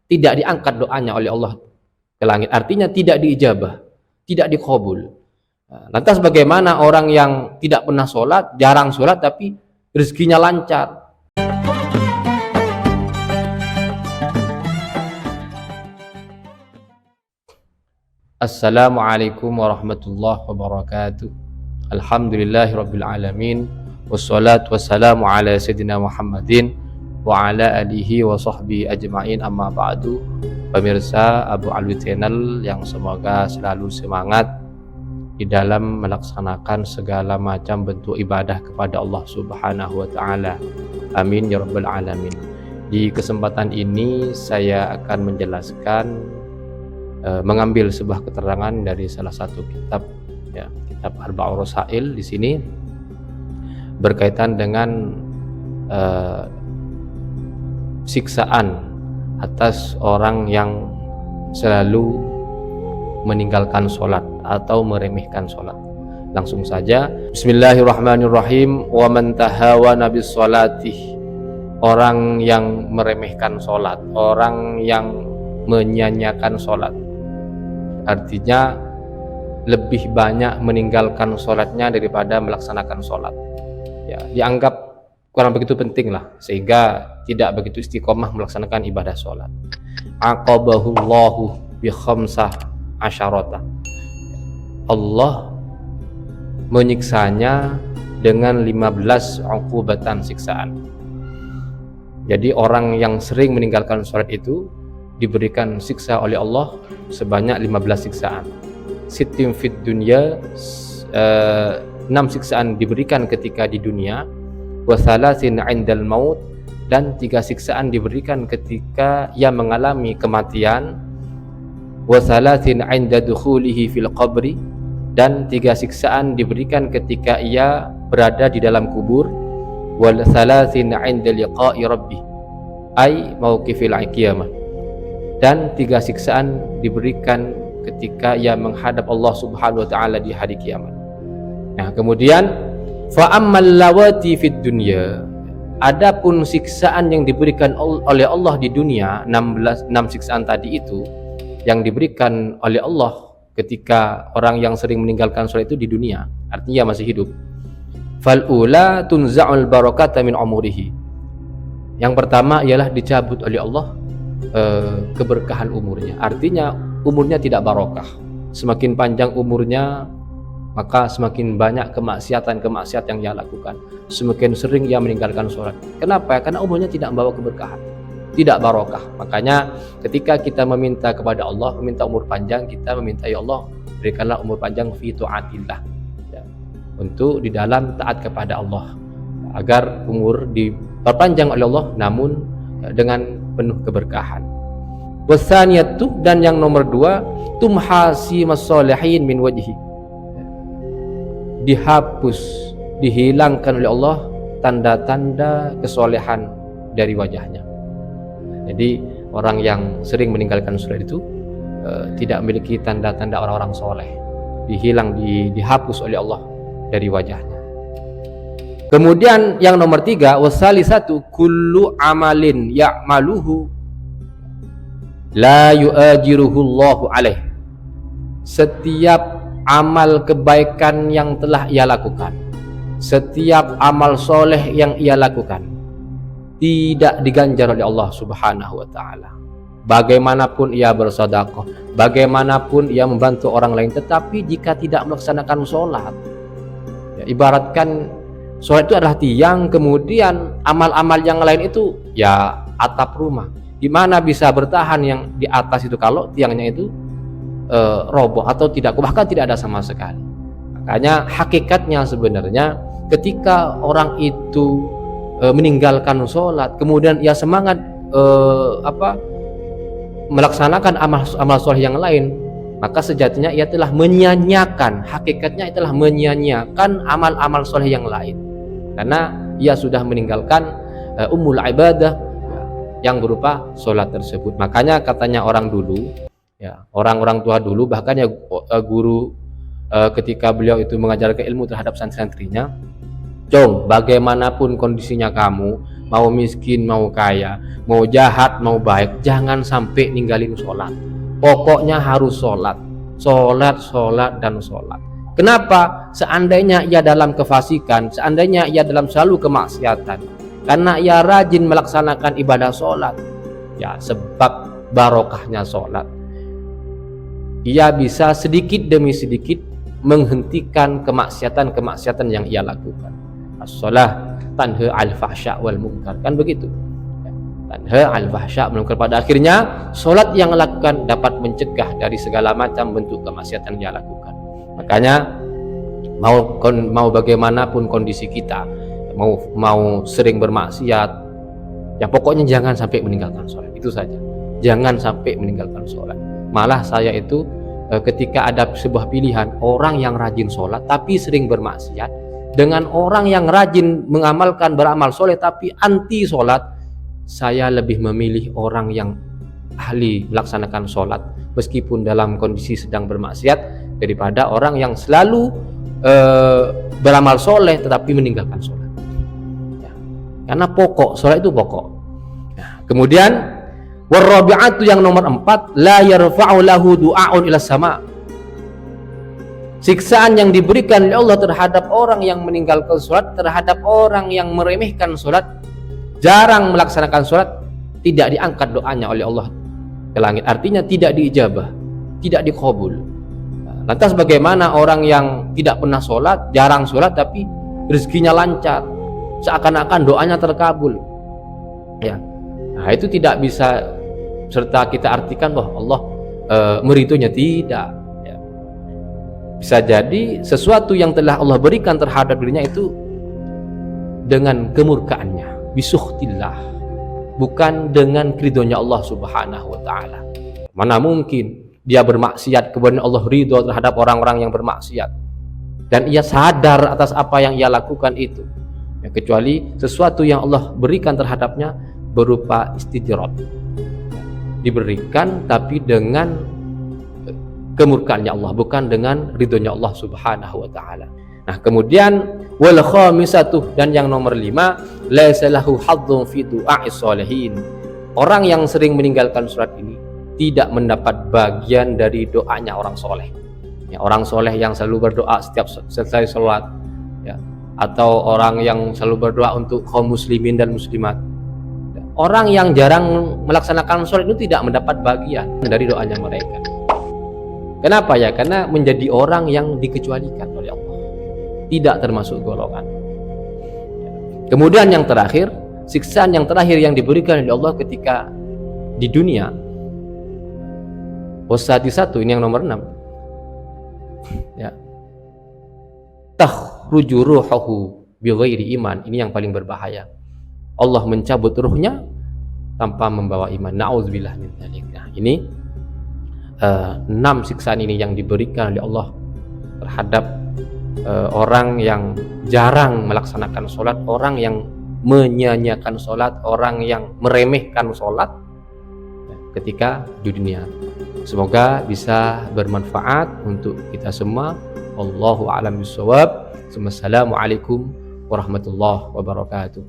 tidak diangkat doanya oleh Allah ke langit, artinya tidak diijabah, tidak dikabul. Lantas bagaimana orang yang tidak pernah sholat, jarang sholat, tapi rezekinya lancar? Assalamualaikum warahmatullahi wabarakatuh. Alhamdulillahirabbil alamin. Wassalatu wassalamu ala sayyidina Muhammadin wa ala alihi wa sahbihi ajma'in, amma ba'du. Pemirsa Abu Alwi Channel yang semoga selalu semangat di dalam melaksanakan segala macam bentuk ibadah kepada Allah Subhanahu wa taala. Amin ya rabbal alamin. Di kesempatan ini saya akan menjelaskan mengambil sebuah keterangan dari salah satu kitab, ya, kitab Arba'ur Rasail di sini berkaitan dengan siksaan atas orang yang selalu meninggalkan sholat atau meremehkan sholat. Langsung saja, bismillahirrahmanirrahim. Wa man tahawana bis sholati, orang yang meremehkan sholat, orang yang menyanyiakan sholat, artinya lebih banyak meninggalkan sholatnya daripada melaksanakan sholat, ya, dianggap kurang begitu penting lah, sehingga tidak begitu istiqomah melaksanakan ibadah sholat. Aqabahullahu bi khamsah asyarata, Allah menyiksanya dengan 15 uqubatan, siksaan. Jadi orang yang sering meninggalkan sholat itu diberikan siksa oleh Allah sebanyak 15 siksaan. Sittim fid dunya, 6 siksaan diberikan ketika di dunia, wa thalathin 'indal maut, dan 3 siksaan diberikan ketika ia mengalami kematian, wa thalathin 'inda dukhulihi fil qabri, dan 3 siksaan diberikan ketika ia berada di dalam kubur, wal thalathin 'inda liqa'i rabbih, ai mauqifil qiyamah, dan 3 siksaan diberikan ketika ia menghadap Allah Subhanahu wa taala di hari kiamat. Nah, kemudian fa ammal lawati fid dunya, adapun siksaan yang diberikan oleh Allah di dunia, 6 siksaan tadi itu yang diberikan oleh Allah ketika orang yang sering meninggalkan sholat itu di dunia, artinya masih hidup. Fal ula tunza'ul barakata min umurihi, yang pertama ialah dicabut oleh Allah keberkahan umurnya, artinya umurnya tidak barokah. Semakin panjang umurnya, maka semakin banyak kemaksiatan yang ia lakukan, semakin sering ia meninggalkan sholat. Kenapa? Karena umurnya tidak membawa keberkahan, tidak barokah. Makanya ketika kita meminta kepada Allah, meminta umur panjang, kita meminta, ya Allah, berikanlah umur panjang fi taatillah, ya, untuk di dalam taat kepada Allah, agar umur diperpanjang oleh Allah namun dengan penuh keberkahan. Wasaniyatu, dan yang nomor 2, tumhasi masolihin min wajhi, dihapus, dihilangkan oleh Allah tanda-tanda kesolehan dari wajahnya. Jadi orang yang sering meninggalkan sholat itu tidak memiliki tanda-tanda orang-orang soleh, dihapus oleh Allah dari wajahnya. Kemudian yang nomor 3, wasalisatu kullu amalin ya'maluhu la yu'ajiruhu Allahu alaih, setiap amal kebaikan yang telah ia lakukan, setiap amal soleh yang ia lakukan, tidak diganjar oleh Allah Subhanahu wa ta'ala. Bagaimanapun ia bersedekah, bagaimanapun ia membantu orang lain, tetapi jika tidak melaksanakan sholat, ya, ibaratkan sholat itu adalah tiang, kemudian amal-amal yang lain itu ya atap rumah. Gimana bisa bertahan yang di atas itu kalau tiangnya itu roboh atau tidak, bahkan tidak ada sama sekali? Makanya hakikatnya sebenarnya ketika orang itu meninggalkan sholat, kemudian ia semangat melaksanakan amal soleh yang lain, maka sejatinya ia telah menyanyiakan, hakikatnya ia telah menyanyiakan amal-amal soleh yang lain, karena ia sudah meninggalkan umul ibadah yang berupa sholat tersebut. Makanya katanya orang dulu, ya, orang-orang tua dulu, bahkan ya guru ketika beliau itu mengajarkan ilmu terhadap santri-santrinya, Jong, bagaimanapun kondisinya kamu, mau miskin, mau kaya, mau jahat, mau baik, jangan sampai ninggalin sholat. Pokoknya harus sholat, sholat, sholat, dan sholat. Kenapa? Seandainya ia dalam kefasikan, seandainya ia dalam selalu kemaksiatan, karena ia rajin melaksanakan ibadah sholat, ya sebab barokahnya sholat, ia bisa sedikit demi sedikit menghentikan kemaksiatan-kemaksiatan yang ia lakukan. As-shalah tanha al-fahsya wal munkar, kan begitu, tanha al-fahsya wal munkar. Pada akhirnya sholat yang lakukan dapat mencegah dari segala macam bentuk kemaksiatan yang ia lakukan. Makanya mau bagaimanapun kondisi kita, mau sering bermaksiat, ya pokoknya jangan sampai meninggalkan sholat, itu saja. Jangan sampai meninggalkan sholat. Malah saya itu ketika ada sebuah pilihan, orang yang rajin sholat tapi sering bermaksiat, dengan orang yang rajin beramal soleh tapi anti sholat, saya lebih memilih orang yang ahli melaksanakan sholat meskipun dalam kondisi sedang bermaksiat, daripada orang yang selalu beramal soleh tetapi meninggalkan sholat, ya. Karena pokok sholat itu pokok. Nah, kemudian warabi'atu yang nomor 4, la yarfa'u lahu du'aun ila sama. Siksaan yang diberikan oleh Allah terhadap orang yang meninggalkan sholat, terhadap orang yang meremehkan sholat, jarang melaksanakan sholat, tidak diangkat doanya oleh Allah ke langit. Artinya tidak diijabah, tidak dikabul. Lantas bagaimana orang yang tidak pernah sholat, jarang sholat tapi rezekinya lancar, seakan-akan doanya terkabul, ya. Nah, itu tidak bisa serta kita artikan bahwa Allah meritunya, tidak, ya. Bisa jadi sesuatu yang telah Allah berikan terhadap dirinya itu dengan kemurkaannya, bisukhtillah, bukan dengan ridhonya Allah subhanahu wa ta'ala. Mana mungkin dia bermaksiat kemudian Allah ridho terhadap orang-orang yang bermaksiat dan ia sadar atas apa yang ia lakukan itu, ya, kecuali sesuatu yang Allah berikan terhadapnya berupa istidrat, diberikan tapi dengan kemurkaannya Allah, bukan dengan ridhonya Allah subhanahu wa ta'ala. Nah, kemudian wal khamisatu, dan yang nomor 5, laisa lahu hadzun fi du'a'is sholihin. Orang yang sering meninggalkan sholat ini tidak mendapat bagian dari doanya orang soleh, ya, orang soleh yang selalu berdoa setiap selesai sholat, ya, atau orang yang selalu berdoa untuk kaum muslimin dan muslimat. Orang yang jarang melaksanakan sholat itu tidak mendapat bagian dari doanya mereka. Kenapa? Ya karena menjadi orang yang dikecualikan oleh Allah, tidak termasuk golongan. Kemudian yang terakhir, siksaan yang terakhir yang diberikan oleh Allah ketika di dunia, wasati 1, ini yang nomor 6, ya, takhruju ruhuhu bighairi iman. Ini yang paling berbahaya. Allah mencabut ruhnya tanpa membawa iman. Na'udzubillah min dzalik. Nah, ini 6 siksaan ini yang diberikan oleh Allah terhadap orang yang jarang melaksanakan sholat, orang yang menyanyiakan sholat, orang yang meremehkan sholat ketika di dunia. Semoga bisa bermanfaat untuk kita semua. Wallahu a'lam bishawab. Wassalamualaikum warahmatullahi wabarakatuh.